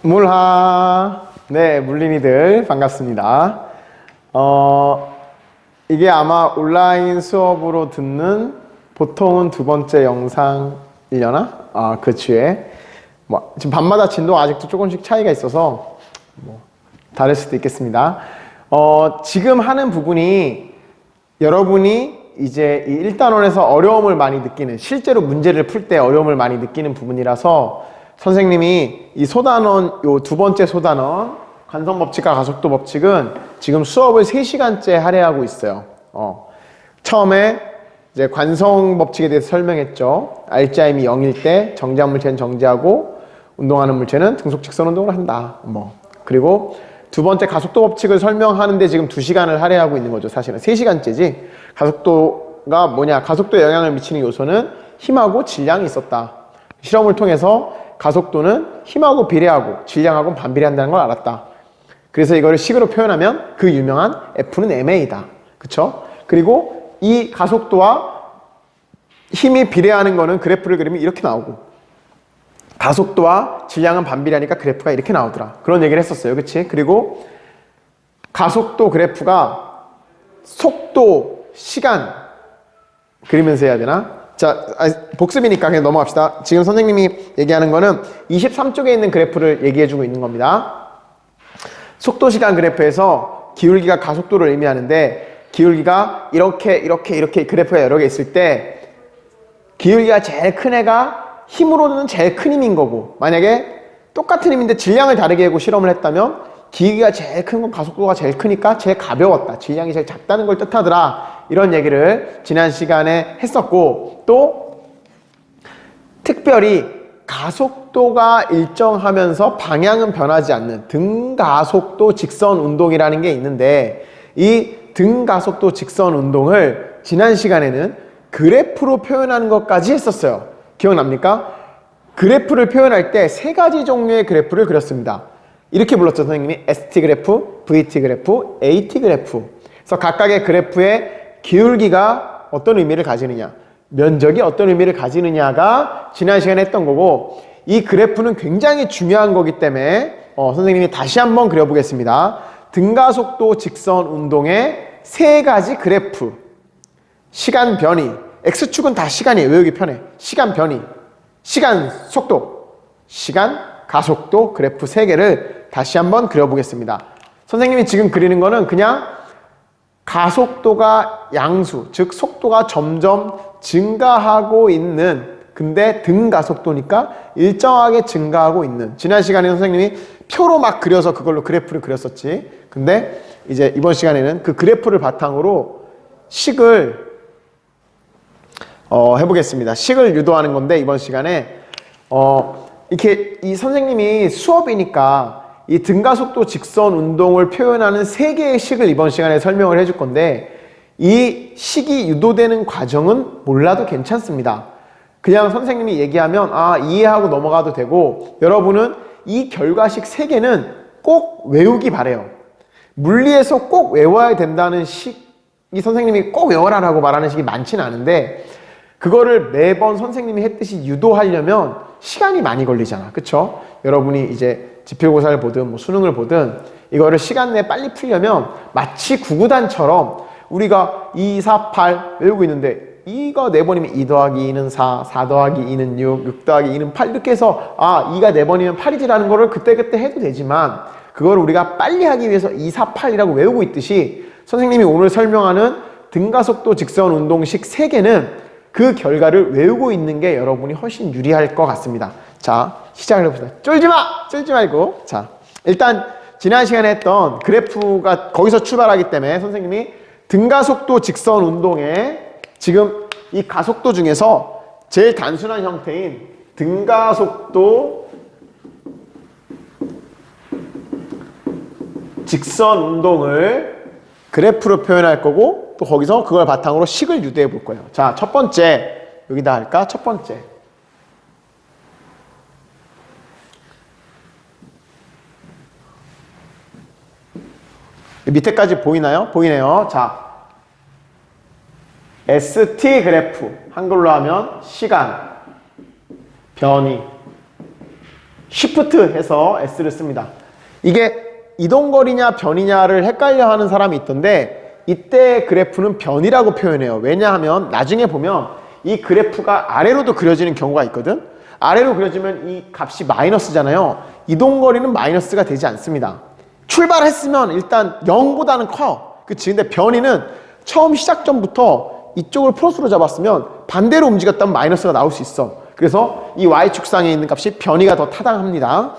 물하. 네, 물린이들 반갑습니다. 이게 아마 온라인 수업으로 듣는 보통은 두 번째 영상이려나? 그 주에 지금 밤마다 진도가 아직도 조금씩 차이가 있어서 다를 수도 있겠습니다. 지금 하는 부분이 여러분이 이제 이 1단원에서 어려움을 많이 느끼는, 실제로 문제를 풀 때 어려움을 많이 느끼는 부분이라서 선생님이 이 소단원, 요 두 번째 소단원 관성법칙과 가속도 법칙은 지금 수업을 3시간째 할애하고 있어요. 처음에 이제 관성법칙에 대해서 설명했죠. RGIM이 0일 때 정지한 물체는 정지하고 운동하는 물체는 등속 직선 운동을 한다. 그리고 두 번째 가속도 법칙을 설명하는데 지금 2시간을 할애하고 있는 거죠. 사실은 3시간째지. 가속도가 뭐냐? 가속도에 영향을 미치는 요소는 힘하고 질량이 있었다. 실험을 통해서 가속도는 힘하고 비례하고 질량하고는 반비례한다는 걸 알았다. 그래서 이거를 식으로 표현하면 그 유명한 F는 ma다. 그쵸? 그리고 이 가속도와 힘이 비례하는 거는 그래프를 그리면 이렇게 나오고, 가속도와 질량은 반비례하니까 그래프가 이렇게 나오더라. 그런 얘기를 했었어요. 그치? 그리고 가속도 그래프가 속도, 시간 그리면서 해야 되나? 자, 복습이니까 그냥 넘어갑시다. 지금 선생님이 얘기하는 거는 23쪽에 있는 그래프를 얘기해주고 있는 겁니다. 속도, 시간 그래프에서 기울기가 가속도를 의미하는데, 기울기가 이렇게 그래프가 여러 개 있을 때 기울기가 제일 큰 애가 힘으로는 제일 큰 힘인 거고, 만약에 똑같은 힘인데 질량을 다르게 하고 실험을 했다면 기울기가 제일 큰 건 가속도가 제일 크니까 제일 가벼웠다, 질량이 제일 작다는 걸 뜻하더라. 이런 얘기를 지난 시간에 했었고, 또 특별히 가속도가 일정하면서 방향은 변하지 않는 등가속도 직선 운동이라는 게 있는데, 이 등가속도 직선 운동을 지난 시간에는 그래프로 표현하는 것까지 했었어요. 기억납니까? 그래프를 표현할 때 3가지 종류의 그래프를 그렸습니다. 이렇게 불렀죠, 선생님이. ST 그래프, VT 그래프, AT 그래프. 그래서 각각의 그래프의 기울기가 어떤 의미를 가지느냐, 면적이 어떤 의미를 가지느냐가 지난 시간에 했던 거고, 이 그래프는 굉장히 중요한 거기 때문에 선생님이 다시 한번 그려보겠습니다. 등가속도 직선 운동의 3가지 그래프. 시간 변이, X축은 다 시간이에요. 외우기 편해. 시간 변이, 시간 속도, 시간 가속도 그래프 3개를 다시 한번 그려보겠습니다. 선생님이 지금 그리는 거는 그냥 가속도가 양수, 즉 속도가 점점 증가하고 있는, 근데 등가속도니까 일정하게 증가하고 있는. 지난 시간에 선생님이 표로 막 그려서 그걸로 그래프를 그렸었지. 근데 이제 이번 시간에는 그 그래프를 바탕으로 식을 해보겠습니다. 식을 유도하는 건데, 이번 시간에 이렇게 이 선생님이 수업이니까 이 등가속도 직선 운동을 표현하는 3개의 식을 이번 시간에 설명을 해줄 건데, 이 식이 유도되는 과정은 몰라도 괜찮습니다. 그냥 선생님이 얘기하면 이해하고 넘어가도 되고, 여러분은 이 결과식 3개는 꼭 외우기 바래요. 물리에서 꼭 외워야 된다는 식이 선생님이 꼭 외워라라고 말하는 식이 많지는 않은데, 그거를 매번 선생님이 했듯이 유도하려면 시간이 많이 걸리잖아. 그쵸? 여러분이 이제 지필고사를 보든 수능을 보든 이거를 시간 내에 빨리 풀려면 마치 구구단처럼 우리가 2, 4, 8 외우고 있는데, 이거 4번이면 2 더하기 2는 4, 4 더하기 2는 6, 6 더하기 2는 8 이렇게 해서 2가 4번이면 8이지라는 거를 그때그때 해도 되지만, 그걸 우리가 빨리 하기 위해서 2, 4, 8이라고 외우고 있듯이 선생님이 오늘 설명하는 등가속도 직선 운동식 3개는 그 결과를 외우고 있는 게 여러분이 훨씬 유리할 것 같습니다. 자, 시작을 해봅시다. 쫄지 말고. 자, 일단 지난 시간에 했던 그래프가 거기서 출발하기 때문에 선생님이 등가속도 직선 운동에 지금 이 가속도 중에서 제일 단순한 형태인 등가속도 직선 운동을 그래프로 표현할 거고, 또 거기서 그걸 바탕으로 식을 유도해 볼 거예요. 자, 첫 번째, 여기다 할까? 첫 번째. 밑에까지 보이나요? 보이네요. 자, ST 그래프. 한글로 하면 시간, 변이, Shift 해서 S를 씁니다. 이게 이동거리냐 변이냐를 헷갈려 하는 사람이 있던데 이때 그래프는 변이라고 표현해요. 왜냐하면 나중에 보면 이 그래프가 아래로도 그려지는 경우가 있거든. 아래로 그려지면 이 값이 마이너스잖아요. 이동거리는 마이너스가 되지 않습니다. 출발했으면 일단 0보다는 커요. 그치? 근데 변이는 처음 시작점부터 이쪽을 플러스로 잡았으면 반대로 움직였다면 마이너스가 나올 수 있어. 그래서 이 y축상에 있는 값이 변이가 더 타당합니다.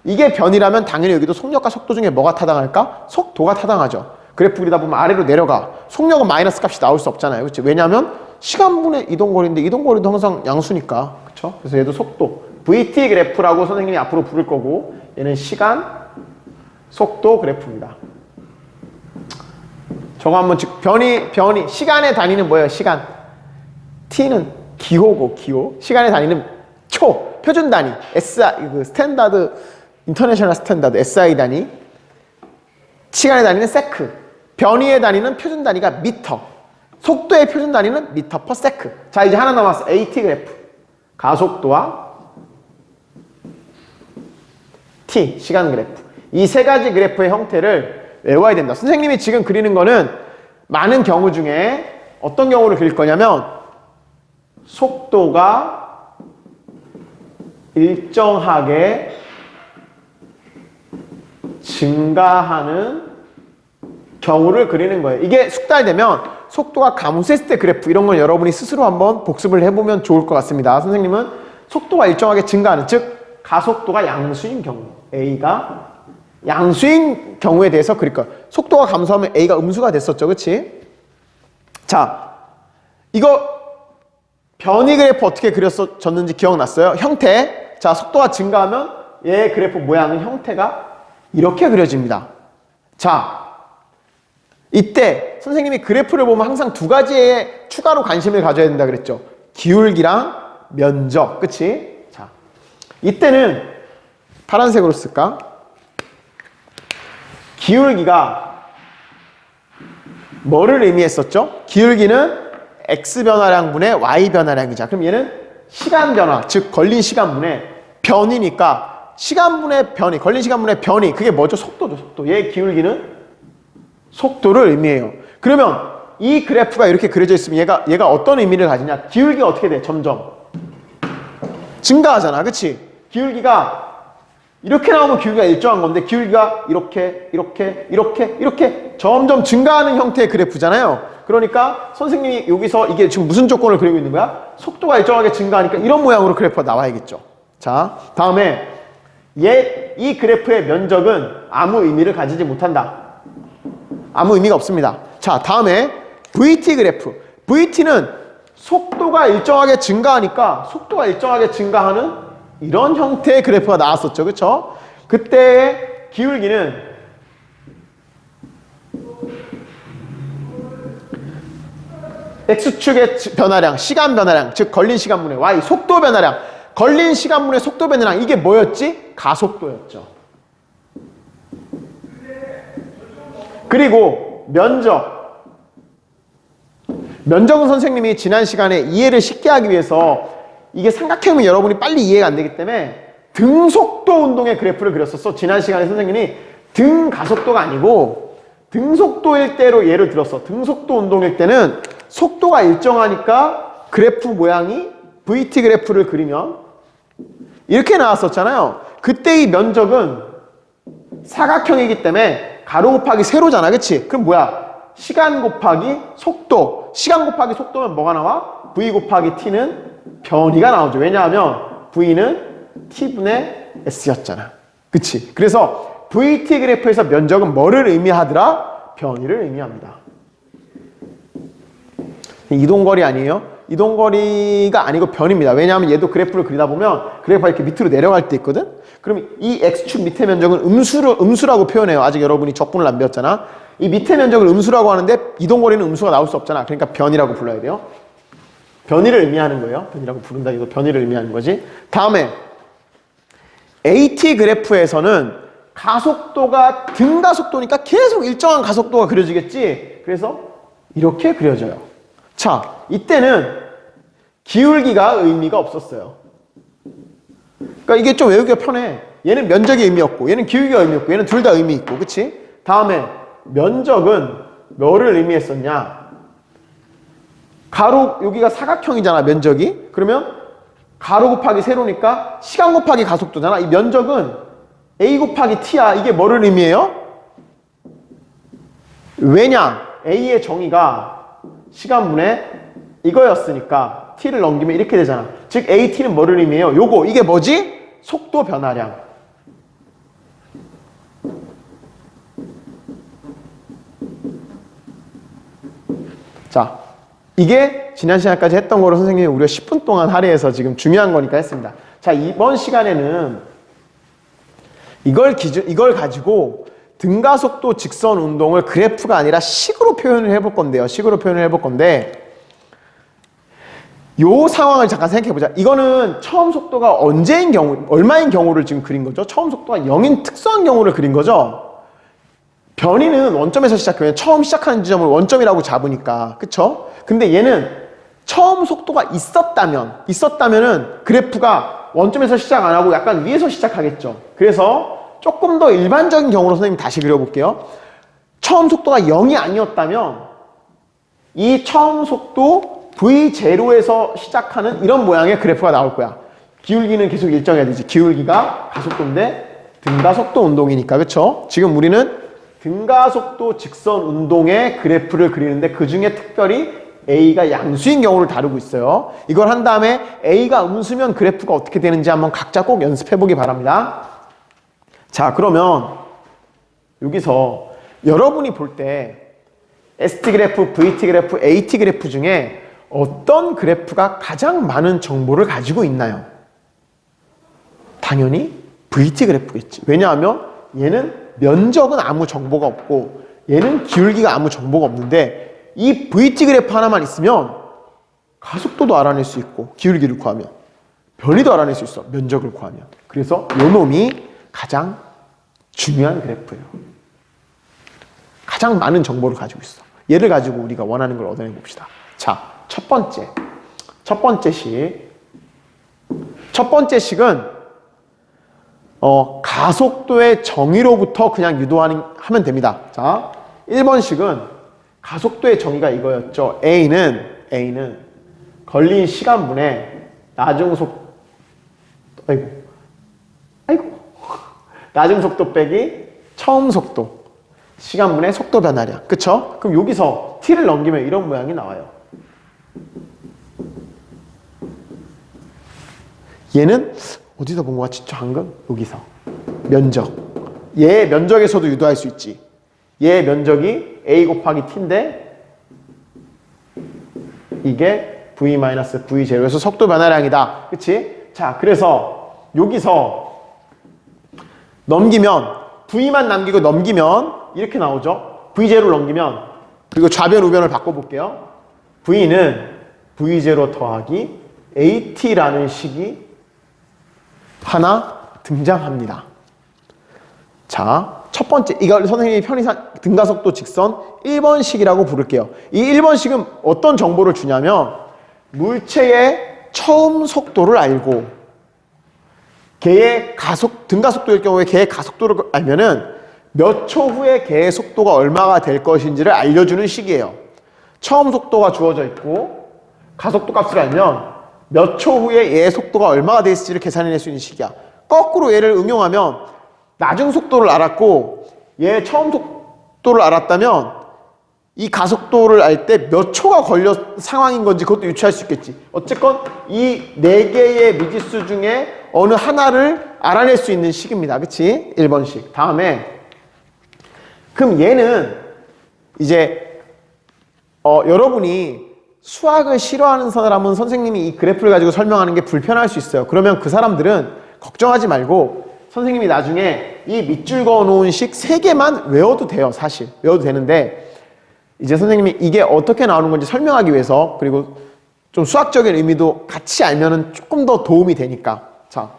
이게 변이라면 당연히 여기도 속력과 속도 중에 뭐가 타당할까? 속도가 타당하죠. 그래프 그리다 보면 아래로 내려가. 속력은 마이너스 값이 나올 수 없잖아요. 그치? 왜냐하면 시간분의 이동거리인데 이동거리도 항상 양수니까. 그쵸? 그래서 얘도 속도. VT 그래프라고 선생님이 앞으로 부를 거고 얘는 시간, 속도 그래프입니다. 저거 한번 변이, 시간의 단위는 뭐예요? 시간. T는 기호고, 기호. 시간의 단위는 초, 표준 단위. SI, 스탠다드, 인터내셔널 스탠다드, SI 단위. 시간의 단위는 세크. 변이의 단위는 표준 단위가 미터. 속도의 표준 단위는 미터 퍼 세크. 자, 이제 하나 남았어. AT 그래프. 가속도와 T, 시간 그래프. 이 세 가지 그래프의 형태를 외워야 된다. 선생님이 지금 그리는 거는 많은 경우 중에 어떤 경우를 그릴 거냐면 속도가 일정하게 증가하는 경우를 그리는 거예요. 이게 숙달되면 속도가 감소했을 때 그래프 이런 건 여러분이 스스로 한번 복습을 해보면 좋을 것 같습니다. 선생님은 속도가 일정하게 증가하는 즉 가속도가 양수인 경우 A가 양수인 경우에 대해서 그릴 거예요. 속도가 감소하면 A가 음수가 됐었죠. 그치? 자, 이거 변이 그래프 어떻게 그렸었는지 기억났어요? 형태. 자, 속도가 증가하면 얘 그래프 모양은 형태가 이렇게 그려집니다. 자, 이때 선생님이 그래프를 보면 항상 두 가지에 추가로 관심을 가져야 된다 그랬죠. 기울기랑 면적. 그치? 자, 이때는 파란색으로 쓸까? 기울기가 뭐를 의미했었죠? 기울기는 x 변화량분의 y 변화량이자. 그럼 얘는 시간 변화, 즉 걸린 시간분의 변이니까 시간분의 변이, 걸린 시간분의 변이, 그게 뭐죠? 속도죠, 속도. 얘 기울기는 속도를 의미해요. 그러면 이 그래프가 이렇게 그려져 있으면 얘가 어떤 의미를 가지냐? 기울기가 어떻게 돼? 점점 증가하잖아, 그치? 기울기가 이렇게 나오면 기울기가 일정한 건데 기울기가 이렇게 점점 증가하는 형태의 그래프잖아요. 그러니까 선생님이 여기서 이게 지금 무슨 조건을 그리고 있는 거야? 속도가 일정하게 증가하니까 이런 모양으로 그래프가 나와야겠죠. 자, 다음에 이 그래프의 면적은 아무 의미를 가지지 못한다. 아무 의미가 없습니다. 자, 다음에 VT 그래프. VT는 속도가 일정하게 증가하니까 속도가 일정하게 증가하는 이런 형태의 그래프가 나왔었죠. 그쵸? 그때의 기울기는 X축의 변화량, 시간 변화량, 즉 걸린 시간분의 Y, 속도 변화량. 걸린 시간분의 속도 변화량, 이게 뭐였지? 가속도였죠. 그리고 면적. 면적은 선생님이 지난 시간에 이해를 쉽게 하기 위해서 이게 삼각형이면 여러분이 빨리 이해가 안 되기 때문에 등속도 운동의 그래프를 그렸었어. 지난 시간에 선생님이 등 가속도가 아니고 등속도일 때로 예를 들었어. 등속도 운동일 때는 속도가 일정하니까 그래프 모양이 VT 그래프를 그리면 이렇게 나왔었잖아요. 그때 이 면적은 사각형이기 때문에 가로 곱하기 세로잖아. 그치? 그럼 뭐야? 시간 곱하기 속도. 시간 곱하기 속도면 뭐가 나와? V 곱하기 T는 변이가 나오죠. 왜냐하면 V는 T분의 S였잖아. 그치? 그래서 VT 그래프에서 면적은 뭐를 의미하더라? 변이를 의미합니다. 이동거리 아니에요? 이동거리가 아니고 변입니다. 왜냐하면 얘도 그래프를 그리다 보면 그래프가 이렇게 밑으로 내려갈 때 있거든? 그럼 이 X축 밑에 면적은 음수라고 표현해요. 아직 여러분이 적분을 안 배웠잖아. 이 밑에 면적을 음수라고 하는데 이동거리는 음수가 나올 수 없잖아. 그러니까 변이라고 불러야 돼요. 변이를 의미하는 거예요. 변이라고 부른다기도 변이를 의미하는 거지. 다음에 AT 그래프에서는 가속도가 등가속도니까 계속 일정한 가속도가 그려지겠지. 그래서 이렇게 그려져요. 자, 이때는 기울기가 의미가 없었어요. 그러니까 이게 좀 외우기가 편해. 얘는 면적이 의미였고 얘는 기울기가 의미였고 얘는 둘 다 의미 있고 그치? 다음에 면적은 뭐를 의미했었냐? 가로 여기가 사각형이잖아 면적이. 그러면 가로 곱하기 세로니까 시간 곱하기 가속도잖아. 이 면적은 A 곱하기 T야. 이게 뭐를 의미해요? 왜냐? A의 정의가 시간분의 이거였으니까 T를 넘기면 이렇게 되잖아. 즉 AT는 뭐를 의미해요? 요거 이게 뭐지? 속도 변화량. 자, 이게 지난 시간까지 했던 거로 선생님이 우리가 10분 동안 할애해서 지금 중요한 거니까 했습니다. 자, 이번 시간에는 이걸 가지고 등가속도 직선 운동을 그래프가 아니라 식으로 표현을 해볼 건데요. 식으로 표현을 해볼 건데 요 상황을 잠깐 생각해 보자. 이거는 처음 속도가 언제인 경우, 얼마인 경우를 지금 그린 거죠? 처음 속도가 0인 특수한 경우를 그린 거죠? 변이는 원점에서 시작해요. 처음 시작하는 지점을 원점이라고 잡으니까. 그쵸? 근데 얘는 처음 속도가 있었다면은 그래프가 원점에서 시작 안 하고 약간 위에서 시작하겠죠. 그래서 조금 더 일반적인 경우로 선생님 다시 그려볼게요. 처음 속도가 0이 아니었다면 이 처음 속도 V0에서 시작하는 이런 모양의 그래프가 나올 거야. 기울기는 계속 일정해야 되지. 기울기가 가속도인데 등가속도 운동이니까. 그쵸? 지금 우리는 등가속도 직선 운동의 그래프를 그리는데 그 중에 특별히 A가 양수인 경우를 다루고 있어요. 이걸 한 다음에 A가 음수면 그래프가 어떻게 되는지 한번 각자 꼭 연습해 보기 바랍니다. 자, 그러면 여기서 여러분이 볼 때 ST 그래프, VT 그래프, AT 그래프 중에 어떤 그래프가 가장 많은 정보를 가지고 있나요? 당연히 VT 그래프겠지. 왜냐하면 얘는 면적은 아무 정보가 없고 얘는 기울기가 아무 정보가 없는데 이 VT 그래프 하나만 있으면 가속도도 알아낼 수 있고 기울기를 구하면 변이도 알아낼 수 있어. 면적을 구하면. 그래서 요 놈이 가장 중요한 그래프예요. 가장 많은 정보를 가지고 있어. 얘를 가지고 우리가 원하는 걸 얻어내 봅시다. 자, 첫 번째 식은 가속도의 정의로부터 그냥 하면 됩니다. 자, 1번식은 가속도의 정의가 이거였죠. A는 걸린 시간분의 낮은 속도 빼기 처음 속도 시간분의 속도 변화량. 그쵸? 그럼 여기서 T를 넘기면 이런 모양이 나와요. 얘는 어디서 본 것 같지? 방금? 여기서. 면적. 얘 면적에서도 유도할 수 있지. 얘 면적이 A 곱하기 T인데 이게 V-V0에서 속도 변화량이다. 그치? 자, 그래서 여기서 넘기면 V만 남기고 넘기면 이렇게 나오죠. V0를 넘기면 그리고 좌변 우변을 바꿔볼게요. V는 V0 더하기 AT라는 식이 하나 등장합니다. 자, 첫 번째 이걸 선생님이 편의상 등가속도 직선 1번식이라고 부를게요. 이 1번식은 어떤 정보를 주냐면 물체의 처음 속도를 알고 걔의 등가속도일 경우에 걔의 가속도를 알면은 몇 초 후에 걔의 속도가 얼마가 될 것인지를 알려주는 식이에요. 처음 속도가 주어져 있고 가속도 값을 알면 몇 초 후에 얘의 속도가 얼마가 돼 있을지를 계산해낼 수 있는 식이야. 거꾸로 얘를 응용하면 낮은 속도를 알았고 얘 처음 속도를 알았다면 이 가속도를 알 때 몇 초가 걸려 상황인 건지 그것도 유추할 수 있겠지. 어쨌건 이 네 개의 미지수 중에 어느 하나를 알아낼 수 있는 식입니다. 그치? 1번식. 다음에 그럼 얘는 이제 여러분이 수학을 싫어하는 사람은 선생님이 이 그래프를 가지고 설명하는 게 불편할 수 있어요. 그러면 그 사람들은 걱정하지 말고 선생님이 나중에 이 밑줄 그어놓은 식 3개만 외워도 돼요. 사실 외워도 되는데 이제 선생님이 이게 어떻게 나오는 건지 설명하기 위해서 그리고 좀 수학적인 의미도 같이 알면은 조금 더 도움이 되니까. 자,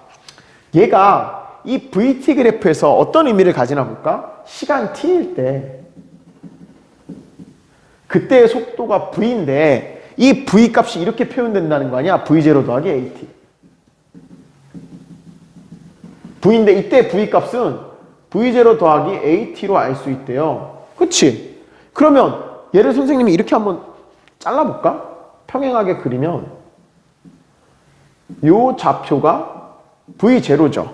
얘가 이 VT 그래프에서 어떤 의미를 가지나 볼까? 시간 t일 때 그때의 속도가 v인데 이 v 값이 이렇게 표현된다는 거 아니야? v0 더하기 at. V인데 이때 V 값은 V0 더하기 AT로 알 수 있대요. 그치? 그러면 얘를 선생님이 이렇게 한번 잘라볼까? 평행하게 그리면 요 좌표가 V0죠.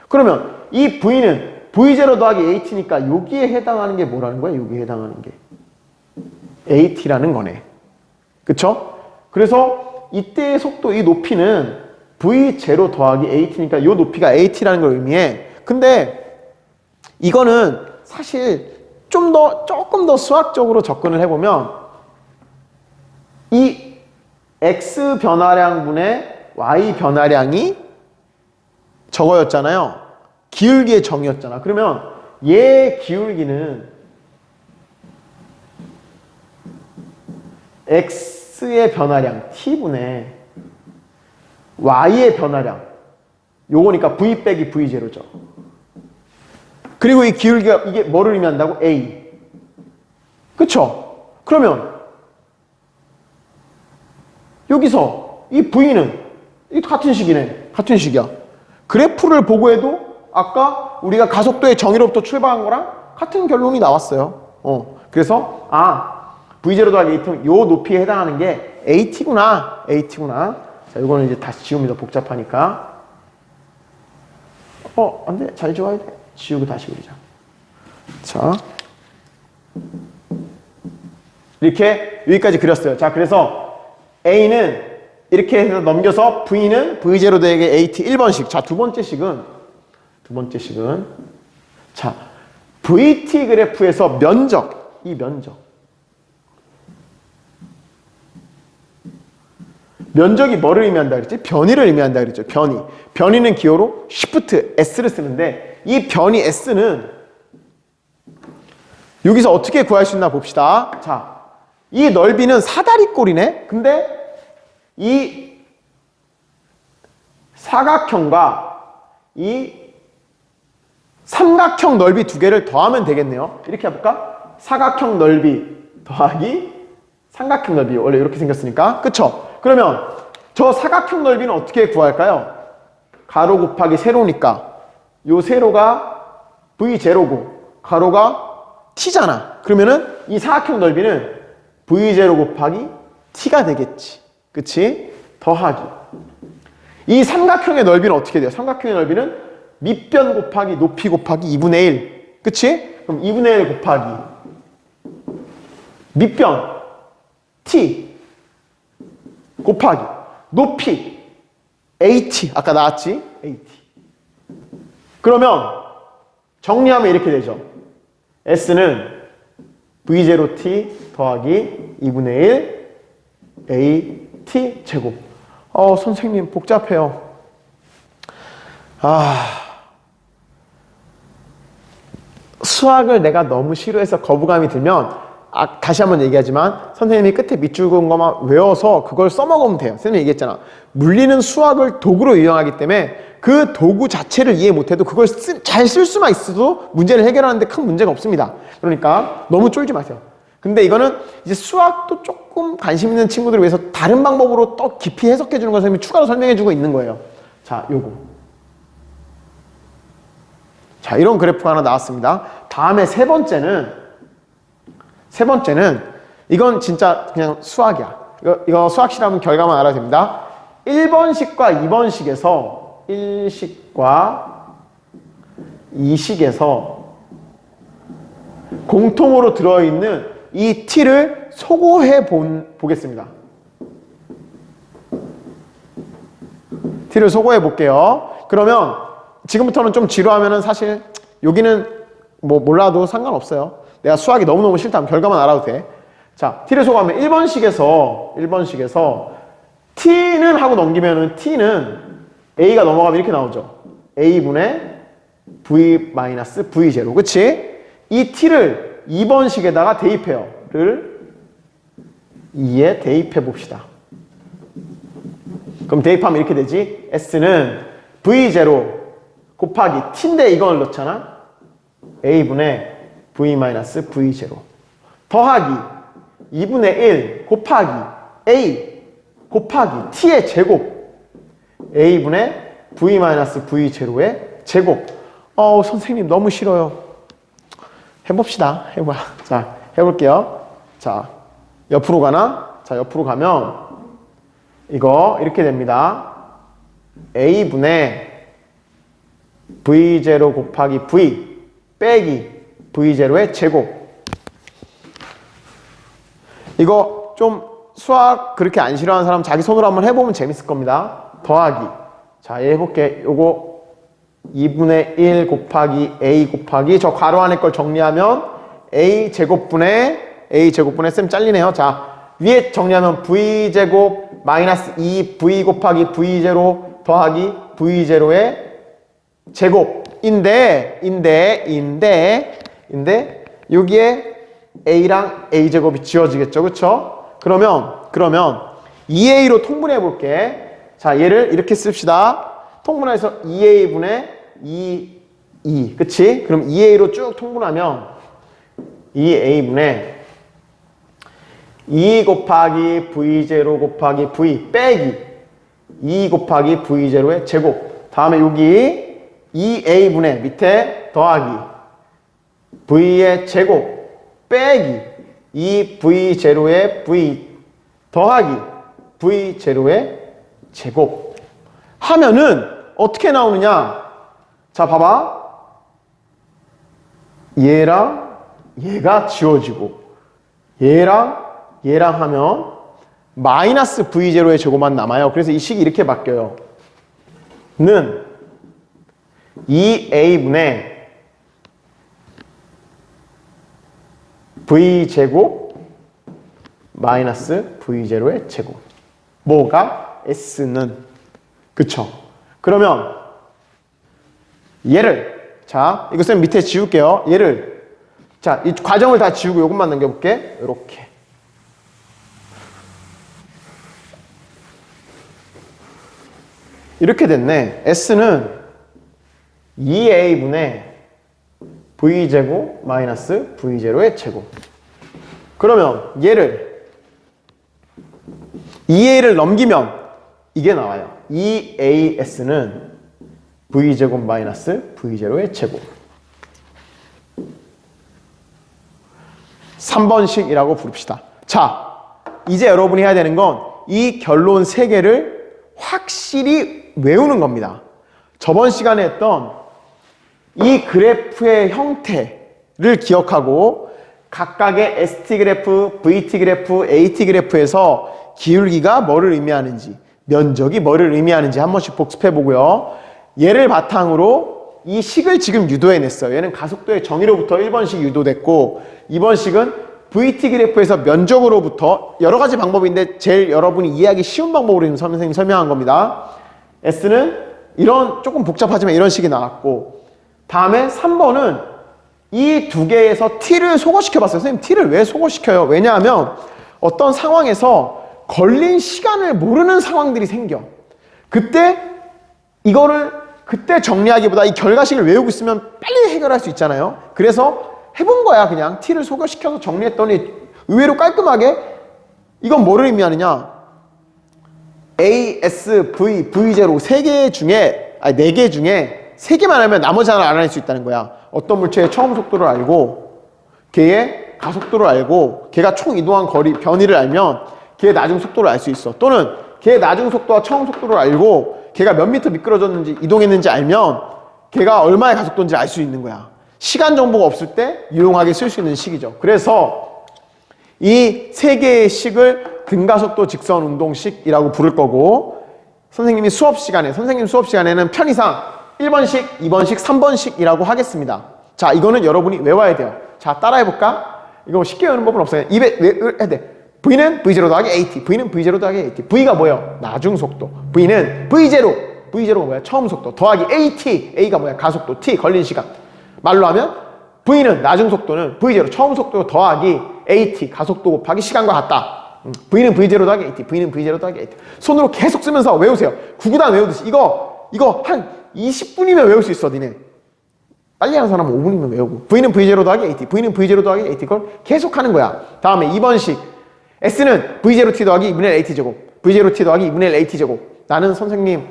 그러면 이 V는 V0 더하기 AT니까 여기에 해당하는 게 뭐라는 거야? 여기에 해당하는 게 AT라는 거네. 그쵸? 그래서 이때의 속도, 이 높이는 V0 더하기 AT니까 이 높이가 AT라는 걸 의미해. 근데 이거는 사실 조금 더 수학적으로 접근을 해보면 이 X 변화량분의 Y 변화량이 저거였잖아요. 기울기의 정의였잖아. 그러면 얘 기울기는 X의 변화량 T분의 Y의 변화량 요거니까 V 빼기 V0죠. 그리고 이 기울기가 이게 뭐를 의미한다고? A. 그쵸? 그러면 여기서 이 V는 이 같은 식이네. 같은 식이야. 그래프를 보고 해도 아까 우리가 가속도의 정의로부터 출발한 거랑 같은 결론이 나왔어요. 그래서 V0 더하기 AT는 요 높이에 해당하는 게 AT구나. AT구나. 자, 이거는 이제 다시 지우면 더 복잡하니까. 안 돼. 잘 지워야 돼. 지우고 다시 그리자. 자. 이렇게 여기까지 그렸어요. 자, 그래서 A는 이렇게 해서 넘겨서 V는 V0 더하기 AT 1번식. 자, 두 번째 식은 자, VT 그래프에서 면적, 이 면적이 뭐를 의미한다 그랬지? 변위를 의미한다 그랬죠. 변위는 기호로 Shift S를 쓰는데 이 변위 S는 여기서 어떻게 구할 수 있나 봅시다. 자, 이 넓이는 사다리꼴이네. 근데 이 사각형과 이 삼각형 넓이 두 개를 더하면 되겠네요. 이렇게 해볼까? 사각형 넓이 더하기 삼각형 넓이. 원래 이렇게 생겼으니까. 그쵸? 그러면 저 사각형 넓이는 어떻게 구할까요? 가로 곱하기 세로니까 요 세로가 V0고 가로가 T잖아. 그러면은 이 사각형 넓이는 V0 곱하기 T가 되겠지. 그치? 더하기. 이 삼각형의 넓이는 어떻게 돼요? 삼각형의 넓이는 밑변 곱하기 높이 곱하기 2분의 1. 그치? 그럼 2분의 1 곱하기 밑변 T 곱하기 높이 AT. 아까 나왔지? AT. 그러면 정리하면 이렇게 되죠. S는 V0T 더하기 2분의 1 AT 제곱. 선생님 복잡해요. 수학을 내가 너무 싫어해서 거부감이 들면 다시 한번 얘기하지만 선생님이 끝에 밑줄 그은 것만 외워서 그걸 써먹으면 돼요. 선생님이 얘기했잖아. 물리는 수학을 도구로 이용하기 때문에 그 도구 자체를 이해 못해도 그걸 잘 쓸 수만 있어도 문제를 해결하는데 큰 문제가 없습니다. 그러니까 너무 쫄지 마세요. 근데 이거는 이제 수학도 조금 관심 있는 친구들을 위해서 다른 방법으로 더 깊이 해석해 주는 걸 선생님이 추가로 설명해 주고 있는 거예요. 자, 요거. 자, 이런 그래프가 하나 나왔습니다. 다음에 세 번째는 이건 진짜 그냥 수학이야. 이거 수학 실험은 결과만 알아도 됩니다. 1번식과 2번식에서 1식과 2식에서 공통으로 들어있는 이 t를 소거해 보겠습니다. t를 소거해 볼게요. 그러면 지금부터는 좀 지루하면은 사실 여기는 뭐 몰라도 상관없어요. 내가 수학이 너무너무 싫다면 결과만 알아도 돼. 자, t를 소거하면 1번식에서 t는 하고 넘기면은 t는 a가 넘어가면 이렇게 나오죠. a분의 v-v0. 그치? 이 t를 2번식에다가 대입해요. 를 2에 대입해 봅시다. 그럼 대입하면 이렇게 되지. S는 V0 곱하기 T인데 이걸 넣잖아. A분의 V-V0 더하기 2분의 1 곱하기 A 곱하기 T의 제곱 A분의 V-V0의 제곱. 선생님 너무 싫어요. 해봅시다. 해봐. 자, 해볼게요. 자, 옆으로 가나? 자, 옆으로 가면 이거 이렇게 됩니다. A분의 V0 곱하기 V 빼기 V0의 제곱. 이거 좀 수학 그렇게 안 싫어하는 사람 자기 손으로 한번 해보면 재밌을 겁니다. 더하기. 자, 얘 해볼게. 요거 2분의 1 곱하기 A 곱하기 저 괄호 안에 걸 정리하면 A 제곱분의 쌤 잘리네요. 자, 위에 정리하면 V제곱 마이너스 2V 곱하기 V0 더하기 V0의 제곱인데 여기에 A랑 A제곱이 지워지겠죠. 그쵸? 그러면 2A로 통분해 볼게. 자, 얘를 이렇게 씁시다. 통분해서 2A분의 2 그치? 그럼 2A로 쭉 통분하면 2A분의 2 곱하기 V0 곱하기 V 빼기 2 곱하기 V0의 제곱. 다음에 여기 2A분의 밑에 더하기 V의 제곱 빼기 2V0의 V 더하기 V0의 제곱 하면은 어떻게 나오느냐? 자, 봐봐. 얘랑 얘가 지워지고 얘랑 하면 마이너스 V0의 제곱만 남아요. 그래서 이 식이 이렇게 바뀌어요. 는 2A분의 V제곱 마이너스 V0의 제곱. 뭐가? S는. 그쵸? 그러면 얘를 자, 이거 쌤 밑에 지울게요. 얘를 자, 이 과정을 다 지우고 이것만 남겨볼게. 이렇게. 이렇게 됐네. S는 2A분의 V제곱 마이너스 V0의 제곱. 그러면 얘를 2A를 넘기면 이게 나와요. 2AS는 V제곱 마이너스 V0의 제곱. 3번식이라고 부릅시다. 자, 이제 여러분이 해야 되는 건 이 결론 3개를 확실히 외우는 겁니다. 저번 시간에 했던 이 그래프의 형태를 기억하고 각각의 ST 그래프, VT 그래프, AT 그래프에서 기울기가 뭐를 의미하는지, 면적이 뭐를 의미하는지 한 번씩 복습해 보고요. 얘를 바탕으로 이 식을 지금 유도해냈어요. 얘는 가속도의 정의로부터 1번식 유도됐고 2번식은 VT 그래프에서 면적으로부터 여러 가지 방법인데 제일 여러분이 이해하기 쉬운 방법으로 선생님이 설명한 겁니다. S는 이런 조금 복잡하지만 이런 식이 나왔고 다음에 3번은 이 두 개에서 T를 소거시켜 봤어요. 선생님 T를 왜 소거시켜요? 왜냐하면 어떤 상황에서 걸린 시간을 모르는 상황들이 생겨. 그때 이거를 그때 정리하기보다 이 결과식을 외우고 있으면 빨리 해결할 수 있잖아요. 그래서 해본 거야. 그냥 T를 소거시켜서 정리했더니 의외로 깔끔하게 이건 뭐를 의미하느냐? A, S, V, V0 4개 중에 4개 중에 3개만 알면 나머지 하나 알아낼 수 있다는 거야. 어떤 물체의 처음 속도를 알고 걔의 가속도를 알고 걔가 총 이동한 거리 변이를 알면 걔의 나중 속도를 알 수 있어. 또는 걔의 나중 속도와 처음 속도를 알고 걔가 몇 미터 미끄러졌는지 이동했는지 알면 걔가 얼마의 가속도인지 알 수 있는 거야. 시간 정보가 없을 때 유용하게 쓸 수 있는 식이죠. 그래서 이 3개의 식을 등가속도 직선 운동식이라고 부를 거고 선생님 수업 시간에는 편의상 1번식, 2번식, 3번식이라고 하겠습니다. 자, 이거는 여러분이 외워야 돼요. 자, 따라해볼까? 이거 쉽게 외우는 법은 없어요. 입에 해야 돼. V는 V0 더하기 AT, V는 V0 더하기 AT. V가 뭐예요? 나중 속도. V는 V0가 뭐야? 처음 속도. 더하기 AT, A가 뭐야? 가속도. T, 걸린 시간. 말로 하면 V는 나중 속도는 V0 처음 속도 더하기 AT 가속도 곱하기 시간과 같다. V는 V0 더하기 AT, V는 V0 더하기 AT. 손으로 계속 쓰면서 외우세요. 구구단 외우듯이. 이거 한 20분이면 외울 수 있어, 니네. 빨리 하는 사람은 5분이면 외우고. V는 V0 더하기 AT, V는 V0 더하기 AT. 그걸 계속 하는 거야. 다음에 2번식. S는 V0T 더하기 2분의 1 AT 제곱. V0T 더하기 2분의 1 AT 제곱. 나는 선생님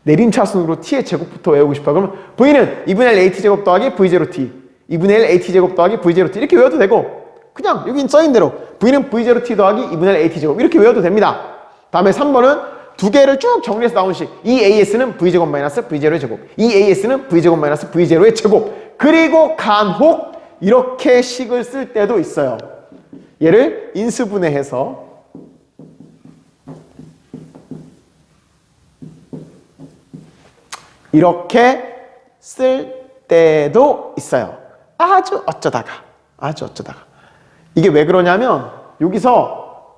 내림차순으로 t의 제곱부터 외우고 싶어요. 그러면 v는 2분의 1 at 제곱 더하기 v0t 2분의 1 at 제곱 더하기 v0t 이렇게 외워도 되고 그냥 여기 써있는 대로 v는 v0t 더하기 2분의 1 at 제곱 이렇게 외워도 됩니다. 다음에 3번은 두 개를 쭉 정리해서 나온 식. 이 as는 v제곱 마이너스 v0의 제곱. 이 as는 v제곱 마이너스 v0의 제곱. 그리고 간혹 이렇게 식을 쓸 때도 있어요. 얘를 인수분해해서 이렇게 쓸 때도 있어요. 아주 어쩌다가. 이게 왜 그러냐면 여기서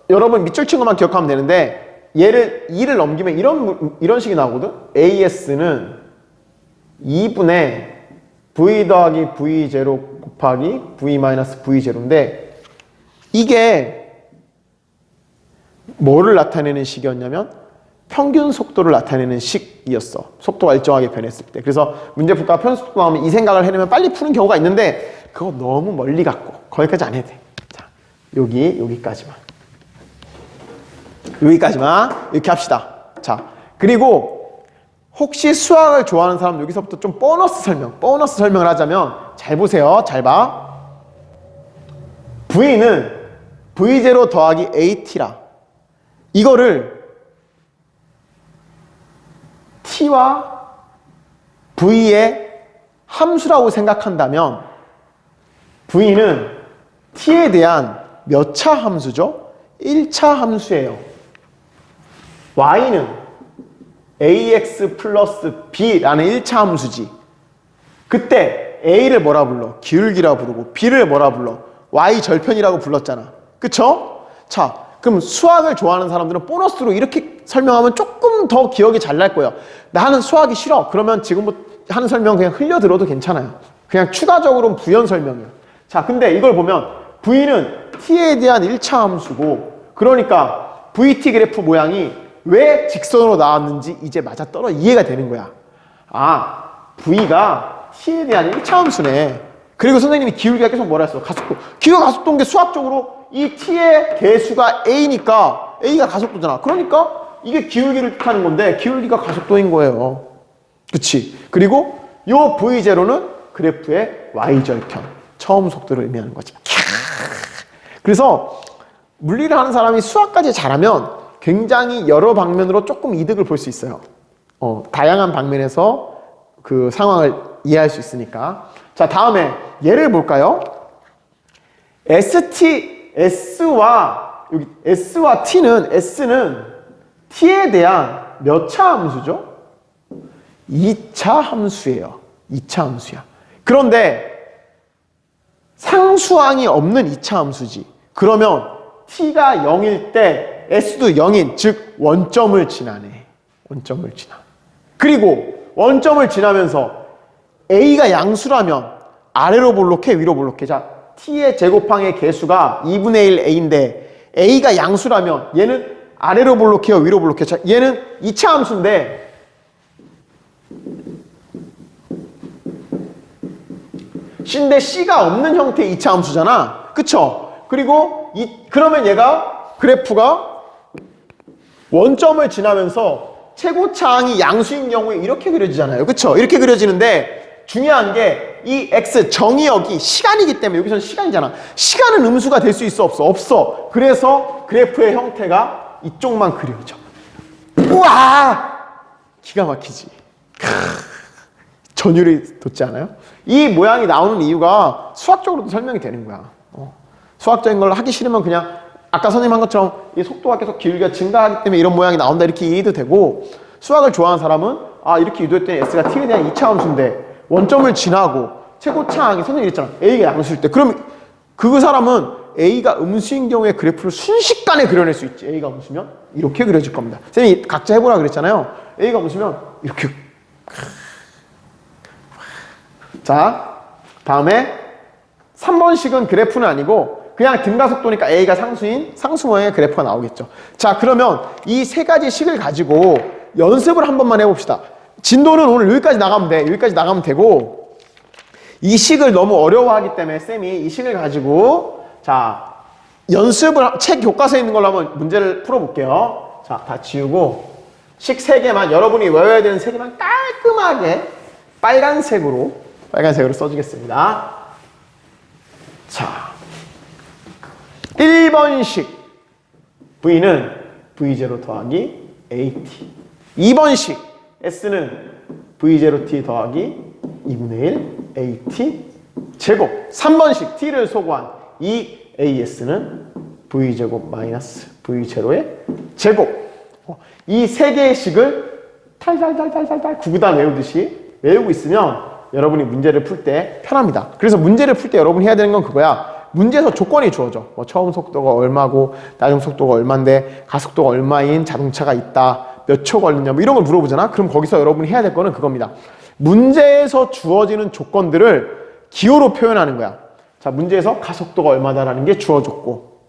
여러분 밑줄 친 것만 기억하면 되는데 얘를 2를 넘기면 이런 식이 나오거든. AS는 2분의 V 더하기 V0 곱하기 V 마이너스 V0인데 이게 뭐를 나타내는 식이었냐면 평균 속도를 나타내는 식이었어. 속도가 일정하게 변했을 때. 그래서 문제풀다가 평균 속도 나오면 이 생각을 해내면 빨리 푸는 경우가 있는데 그거 너무 멀리 갔고 거기까지 안 해도 돼. 자, 여기까지만 이렇게 합시다. 자, 그리고 혹시 수학을 좋아하는 사람 여기서부터 좀 보너스 설명을 하자면 잘 보세요. 잘 봐. V는 V0 더하기 AT라. 이거를 T와 V의 함수라고 생각한다면 V는 T에 대한 몇 차 함수죠? 1차 함수예요. Y는 AX 플러스 B라는 1차 함수지. 그때 A를 뭐라 불러? 기울기라 부르고 B를 뭐라 불러? Y 절편이라고 불렀잖아. 그쵸? 자, 그럼 수학을 좋아하는 사람들은 보너스로 이렇게 설명하면 조금 더 기억이 잘 날 거예요. 나는 수학이 싫어. 그러면 지금부터 하는 설명 그냥 흘려들어도 괜찮아요. 그냥 추가적으로 부연 설명이에요. 자, 근데 이걸 보면 V는 T에 대한 1차 함수고 그러니까 VT 그래프 모양이 왜 직선으로 나왔는지 이제 맞아떨어 이해가 되는 거야. 아, V가 T에 대한 1차 함수네. 그리고 선생님이 기울기가 계속 뭐라 했어? 가속도. 기울기가 가속도인 게 수학적으로 이 T의 개수가 A니까 A가 가속도잖아. 그러니까 이게 기울기를 뜻하는 건데 기울기가 가속도인 거예요. 그치? 그리고 요 V0는 그래프의 Y절편. 처음 속도를 의미하는 거지. 그래서 물리를 하는 사람이 수학까지 잘하면 굉장히 여러 방면으로 조금 이득을 볼 수 있어요. 다양한 방면에서 그 상황을 이해할 수 있으니까. 자, 다음에 예를 볼까요? S와 여기 S와 S는 T에 대한 몇 차 함수죠? 2차 함수예요. 2차 함수야. 그런데 상수항이 없는 2차 함수지. 그러면 T가 0일 때 S도 0인, 즉 원점을 지나네. 원점을 지나. 그리고 원점을 지나면서 A가 양수라면 아래로 볼록해, 위로 볼록해. 자, T의 제곱항의 개수가 2분의 1 A인데 A가 양수라면 얘는 아래로 볼록해요, 위로 볼록해. 자, 얘는 2차 함수인데 C인데 C가 없는 형태의 2차 함수잖아. 그쵸? 그리고 그러면 얘가 그래프가 원점을 지나면서 최고차항이 양수인 경우에 이렇게 그려지잖아요. 그쵸? 이렇게 그려지는데 중요한 게 이 X 정의역이 시간이기 때문에 여기서는 시간이잖아. 시간은 음수가 될 수 있어? 없어? 없어. 그래서 그래프의 형태가 이쪽만 그려져. 우와! 기가 막히지. 전율이 돋지 않아요? 이 모양이 나오는 이유가 수학적으로도 설명이 되는 거야. 수학적인 걸 하기 싫으면 그냥 아까 선생님 한 것처럼 이 속도가 계속 기울기가 증가하기 때문에 이런 모양이 나온다 이렇게 이해도 되고 수학을 좋아하는 사람은 아 이렇게 유도했더니 S가 T에 대한 2차 함수인데 원점을 지나고 최고차항이 선생님이 했잖아. A가 양수일 때. 그럼 그 사람은 A가 음수인 경우에 그래프를 순식간에 그려낼 수 있지. A가 음수면 이렇게 그려질 겁니다. 선생님이 각자 해보라 그랬잖아요. A가 음수면 이렇게. 자, 다음에 3번식은 그래프는 아니고 그냥 등가속도니까 A가 상수 모양의 그래프가 나오겠죠. 자, 그러면 이 세 가지 식을 가지고 연습을 한 번만 해봅시다. 진도는 오늘 여기까지 나가면 돼. 여기까지 나가면 되고 이 식을 너무 어려워하기 때문에 쌤이 이 식을 가지고 자 연습을 책 교과서에 있는 걸로 한번 문제를 풀어볼게요. 자, 다 지우고 식 3개만, 여러분이 외워야 되는 3개만 깔끔하게 빨간색으로 써주겠습니다. 자, 1번식 V는 V0 더하기 AT. 2번식 S는 V0T 더하기 2분의 1 AT 제곱. 3번식 T를 소거한 2AS는 V제곱 마이너스 V0의 제곱. 이 3개의 식을 탈탈탈탈탈 구구다 외우듯이 외우고 있으면 여러분이 문제를 풀 때 편합니다. 그래서 문제를 풀 때 여러분이 해야 되는 건 그거야. 문제에서 조건이 주어져. 뭐 처음 속도가 얼마고 나중 속도가 얼마인데 가속도가 얼마인 자동차가 있다. 몇 초 걸리냐 뭐 이런 걸 물어보잖아. 그럼 거기서 여러분이 해야 될 거는 그겁니다. 문제에서 주어지는 조건들을 기호로 표현하는 거야. 자, 문제에서 가속도가 얼마다라는 게 주어졌고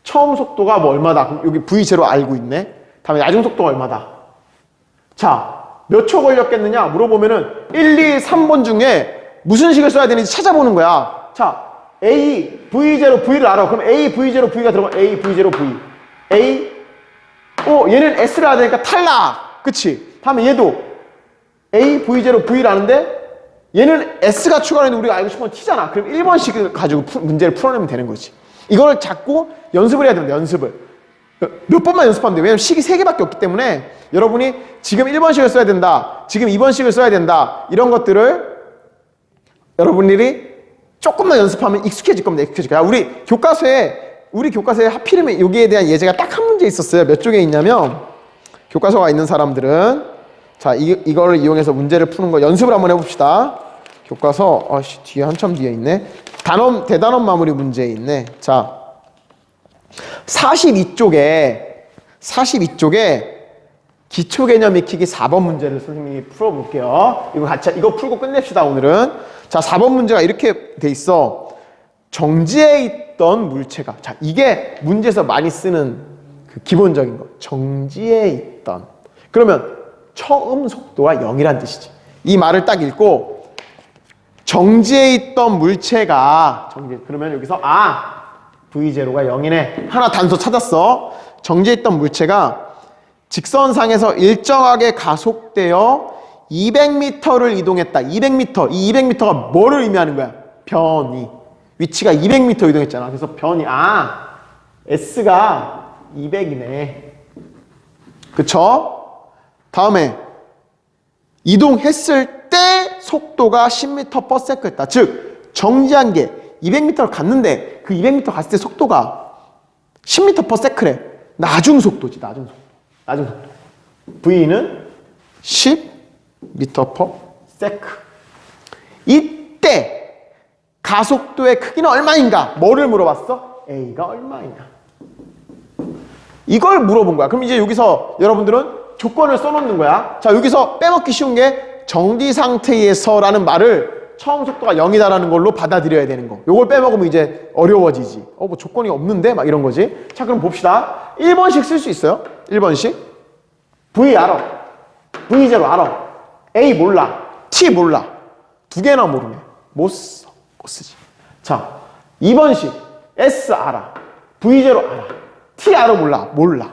처음 속도가 뭐 얼마다. 그럼 여기 V0 알고 있네. 다음에 나중 속도가 얼마다. 자, 몇 초 걸렸겠느냐 물어보면은 1, 2, 3번 중에 무슨 식을 써야 되는지 찾아보는 거야. 자, A, V0, V를 알아. 그럼 A, V0, V가 들어가. A, V0, V. A, 얘는 S를 알아야 되니까 탈락. 그치? 다음에 얘도 A, V0, V를 아는데 얘는 S가 추가되는데 우리가 알고 싶은 건 T잖아. 그럼 1번씩을 가지고 문제를 풀어내면 되는 거지. 이걸 자꾸 연습을 해야 됩니다. 연습을. 몇 번만 연습하면 돼요. 왜냐면 식이 3개밖에 없기 때문에 여러분이 지금 1번씩을 써야 된다. 지금 2번씩을 써야 된다. 이런 것들을 여러분들이 조금만 연습하면 익숙해질 겁니다. 익숙해질 거야. 우리 교과서에 하필이면 여기에 대한 예제가 딱 한 문제 있었어요. 몇 쪽에 있냐면 교과서가 있는 사람들은 자, 이거를 이용해서 문제를 푸는 거 연습을 한번 해봅시다. 교과서 뒤에 한참 뒤에 있네. 대단원 마무리 문제에 있네. 자, 42쪽에 기초개념 익히기 4번 문제를 선생님이 풀어볼게요. 이거 풀고 끝냅시다, 오늘은. 자, 4번 문제가 이렇게 돼 있어. 정지해 있던 물체가. 자, 이게 문제에서 많이 쓰는 그 기본적인 거. 정지해 있던. 그러면 처음 속도가 0이란 뜻이지. 이 말을 딱 읽고 정지해 있던 물체가 그러면 여기서 V0가 0이네. 하나 단서 찾았어. 정지해 있던 물체가 직선상에서 일정하게 가속되어 200m를 이동했다. 200m. 이 200m가 뭐를 의미하는 거야? 변이. 위치가 200m 이동했잖아. 그래서 변이 S가 200이네. 그쵸? 다음에 이동했을 때 속도가 10m/s였다. 즉 정지한 게 200m를 갔는데 그 200m 갔을 때 속도가 10m/s래. 나중 속도지. 나중 속도. V는 10m/s. 이때 가속도의 크기는 얼마인가? 뭐를 물어봤어? A가 얼마이냐. 이걸 물어본 거야. 그럼 이제 여기서 여러분들은 조건을 써놓는 거야. 자, 여기서 빼먹기 쉬운 게 정지 상태에서라는 말을 처음 속도가 0이다라는 걸로 받아들여야 되는 거. 요걸 빼먹으면 이제 어려워지지. 뭐 조건이 없는데? 막 이런 거지. 자, 그럼 봅시다. 1번씩 쓸 수 있어요. 1번씩. V 알아. V0 알아. A 몰라. T 몰라. 2개나 모르네. 못 쓰지. 자, 2번씩. S 알아. V0 알아. T 알아 몰라.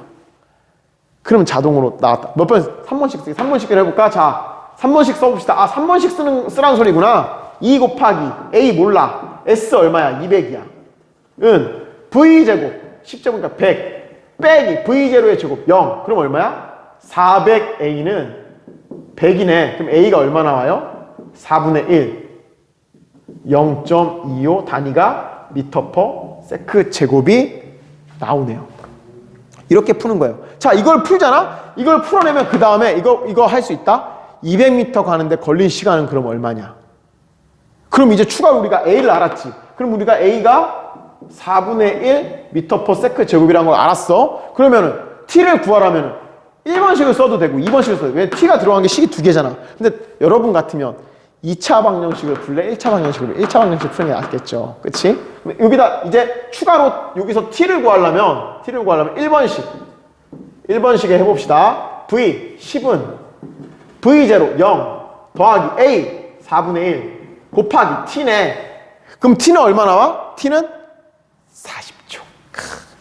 그러면 자동으로 나왔다. 몇 번? 3번씩 쓰기. 3번씩 해볼까? 자, 3번씩 써봅시다. 3번씩 쓰라는 소리구나. 2 곱하기 A 몰라. S 얼마야? 200이야. 은 V제곱 10제곱이니까 100 빼기 V0의 제곱 0. 그럼 얼마야? 400A는 100이네. 그럼 A가 얼마 나와요? 4분의 1. 0.25 단위가 미터/세크 제곱이 나오네요. 이렇게 푸는 거예요. 자, 이걸 풀잖아? 이걸 풀어내면 그 다음에 이거 할 수 있다? 200m 가는데 걸린 시간은 그럼 얼마냐? 그럼 이제 추가로 우리가 A를 알았지. 그럼 우리가 A가 4분의 1 미터/세크 제곱이라는 걸 알았어. 그러면은 T를 구하라면은 1번식을 써도 되고 2번식을 써도 돼. 왜? T가 들어간 게 식이 2개잖아. 근데 여러분 같으면 2차 방정식을 풀래? 1차 방정식 푸는 게 낫겠죠. 그치? 여기다 이제 추가로 여기서 T를 구하려면 1번식에 해봅시다. V 10은 V0 0 더하기 A 4분의 1 곱하기 T네. 그럼 T는 얼마 나와? T는 40초.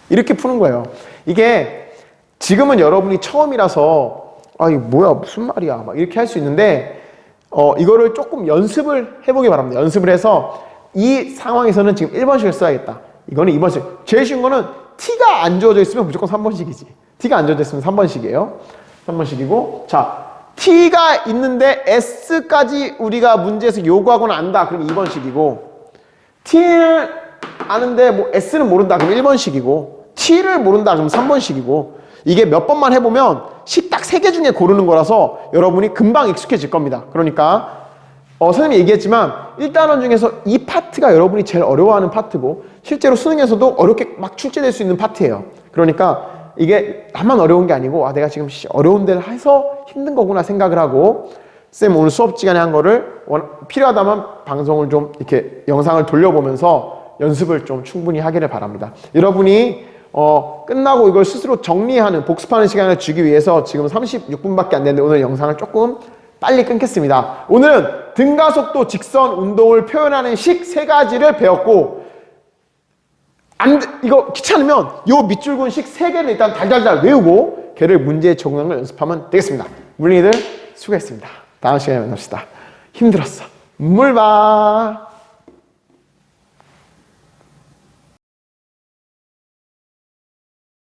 이렇게 푸는 거예요. 이게 지금은 여러분이 처음이라서 아, 이거 뭐야, 무슨 말이야, 막 이렇게 할 수 있는데, 이거를 조금 연습을 해보기 바랍니다. 연습을 해서 이 상황에서는 지금 1번씩을 써야겠다. 이거는 2번씩. 제일 쉬운 거는 T가 안 주어져 있으면 무조건 3번씩이지. T가 안 주어져 있으면 3번씩이에요. 3번씩이고, 자, T가 있는데 S까지 우리가 문제에서 요구하고는 안다. 그럼 2번씩이고, T를 아는데 뭐 S는 모른다. 그럼 1번씩이고, T를 모른다. 그럼 3번씩이고, 이게 몇 번만 해보면 식 딱 3개 중에 고르는 거라서 여러분이 금방 익숙해질 겁니다. 그러니까 선생님이 얘기했지만 1단원 중에서 이 파트가 여러분이 제일 어려워하는 파트고 실제로 수능에서도 어렵게 막 출제될 수 있는 파트예요. 그러니까 이게 나만 어려운 게 아니고 내가 지금 어려운 데를 해서 힘든 거구나 생각을 하고 쌤 오늘 수업 시간에 한 거를 필요하다면 방송을 좀 이렇게 영상을 돌려보면서 연습을 좀 충분히 하기를 바랍니다. 여러분이 끝나고 이걸 스스로 정리하는 복습하는 시간을 주기 위해서 지금 36분밖에 안 됐는데 오늘 영상을 조금 빨리 끊겠습니다. 오늘은 등가속도 직선 운동을 표현하는 식 3가지를 배웠고 이거 귀찮으면 요 밑줄 그은 식 3개를 일단 달달달 외우고 걔를 문제에 적용하는 걸 연습하면 되겠습니다. 물린이들 수고했습니다. 다음 시간에 만납시다. 힘들었어. 물봐.